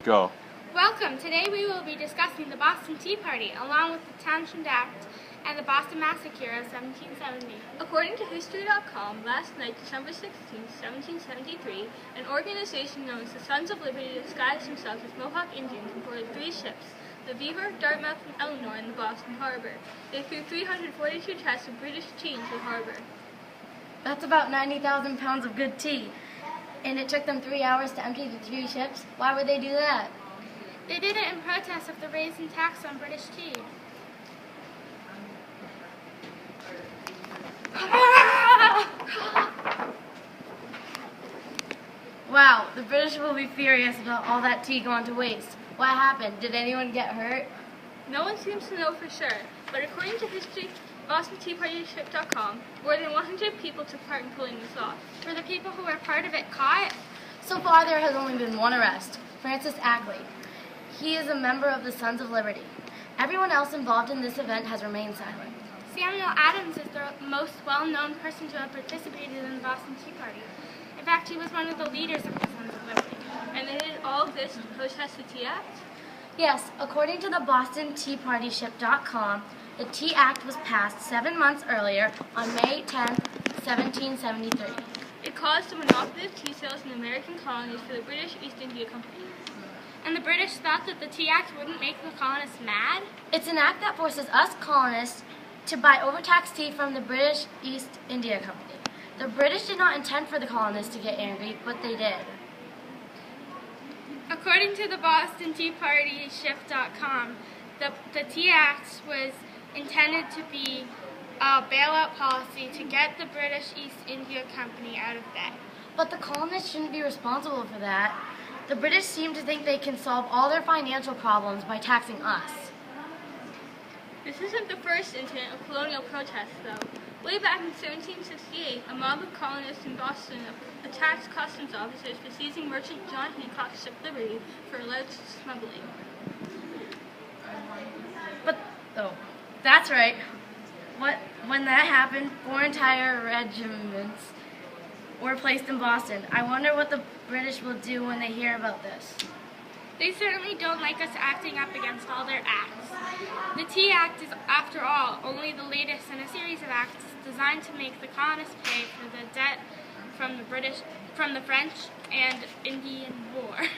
Go. Welcome. Today we will be discussing the Boston Tea Party, along with the Townshend Act and the Boston Massacre of 1770. According to History.com, last night, December 16, 1773, an organization known as the Sons of Liberty disguised themselves as Mohawk Indians and boarded 3 ships, the Beaver, Dartmouth, and Eleanor, in the Boston harbor. They threw 342 chests of British tea into the harbor. That's about 90,000 pounds of good tea. And it took them 3 hours to empty the 3 ships? Why would they do that? They did it in protest of the raise in tax on British tea. Wow, the British will be furious about all that tea going to waste. What happened? Did anyone get hurt? No one seems to know for sure, but according to BostonTeaPartyShip.com, more than 100 people took part in pulling this off. Were the people who were part of it caught? So far, there has only been one arrest, Francis Ackley. He is a member of the Sons of Liberty. Everyone else involved in this event has remained silent. Samuel Adams is the most well-known person to have participated in the Boston Tea Party. In fact, he was one of the leaders of the Sons of Liberty. And they did all of this to protest the Tea Act? Yes, according to the BostonTeaPartyShip.com, the Tea Act was passed 7 months earlier on May 10, 1773. It caused a monopoly of tea sales in the American colonies for the British East India Company. And the British thought that the Tea Act wouldn't make the colonists mad? It's an act that forces us colonists to buy overtaxed tea from the British East India Company. The British did not intend for the colonists to get angry, but they did. According to the BostonTeaPartyShip.com, the Tea Act was intended to be a bailout policy to get the British East India Company out of debt. But the colonists shouldn't be responsible for that. The British seem to think they can solve all their financial problems by taxing us. This isn't the first incident of colonial protests, though. Way back in 1768, a mob of colonists in Boston attacked customs officers for seizing merchant John Hancock's ship Liberty for alleged smuggling. But, that's right. When that happened, 4 entire regiments were placed in Boston. I wonder what the British will do when they hear about this. They certainly don't like us acting up against all their acts. The Tea Act is, after all, only the latest in a series of acts designed to make the colonists pay for the debt from the French and Indian War.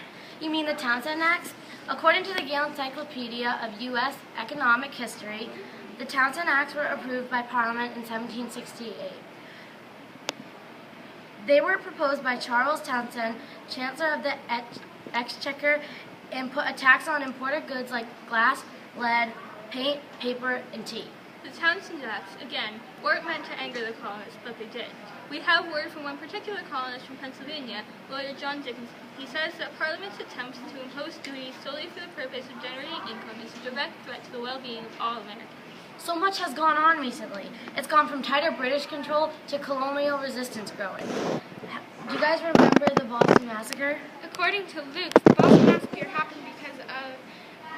You mean the Townshend Acts? According to the Gale Encyclopedia of U.S. Economic History, the Townshend Acts were approved by Parliament in 1768. They were proposed by Charles Townshend, Chancellor of the Exchequer, and put a tax on imported goods like glass, lead, paint, paper, and tea. The Townshend Acts, again, weren't meant to anger the colonists, but they did. We have word from one particular colonist from Pennsylvania, lawyer John Dickinson. He says that Parliament's attempts to impose duties solely for the purpose of generating income is a direct threat to the well-being of all Americans. So much has gone on recently. It's gone from tighter British control to colonial resistance growing. Do you guys remember the Boston Massacre? According to Luke, the Boston Massacre happened because of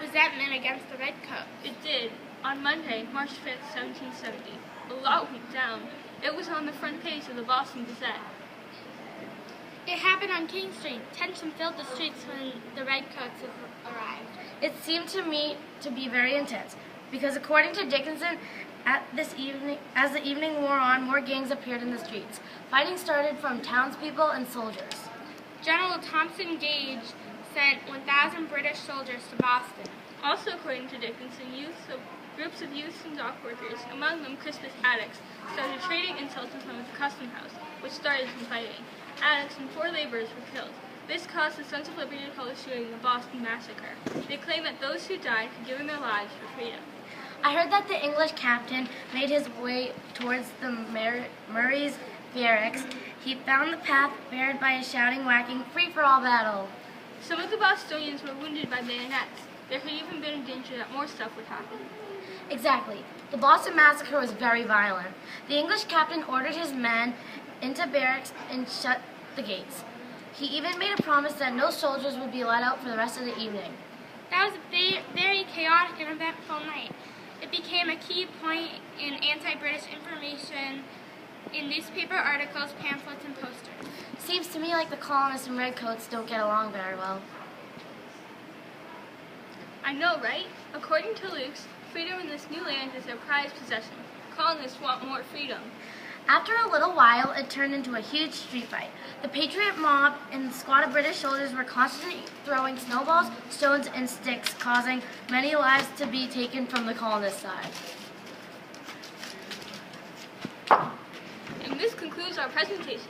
resentment against the Redcoats. It did. On Monday, March 5th, 1770. A lot went down. It was on the front page of the Boston Gazette. It happened on King Street. Tension filled the streets when the Redcoats arrived. It seemed to me to be very intense, because according to Dickinson, as the evening wore on, more gangs appeared in the streets. Fighting started from townspeople and soldiers. General Thompson Gage sent 1,000 British soldiers to Boston. Also, according to Dickinson, groups of youths and dock workers, among them Crispus Attucks, started trading insults in front of the custom house, which started some fighting. Attucks and 4 laborers were killed. This caused the Sons of Liberty to call the shooting the Boston Massacre. They claim that those who died had given their lives for freedom. I heard that the English captain made his way towards the Murray's barracks. He found the path barred by a shouting, whacking, free-for-all battle. Some of the Bostonians were wounded by bayonets. There had even been a danger that more stuff would happen. Exactly. The Boston Massacre was very violent. The English captain ordered his men into barracks and shut the gates. He even made a promise that no soldiers would be let out for the rest of the evening. That was a very chaotic and eventful night. It became a key point in anti-British information in newspaper articles, pamphlets, and posters. Seems to me like the colonists and redcoats don't get along very well. I know, right? According to Luke's, freedom in this new land is their prized possession. Colonists want more freedom. After a little while, it turned into a huge street fight. The Patriot mob and a squad of British soldiers were constantly throwing snowballs, stones, and sticks, causing many lives to be taken from the colonist side. And this concludes our presentation.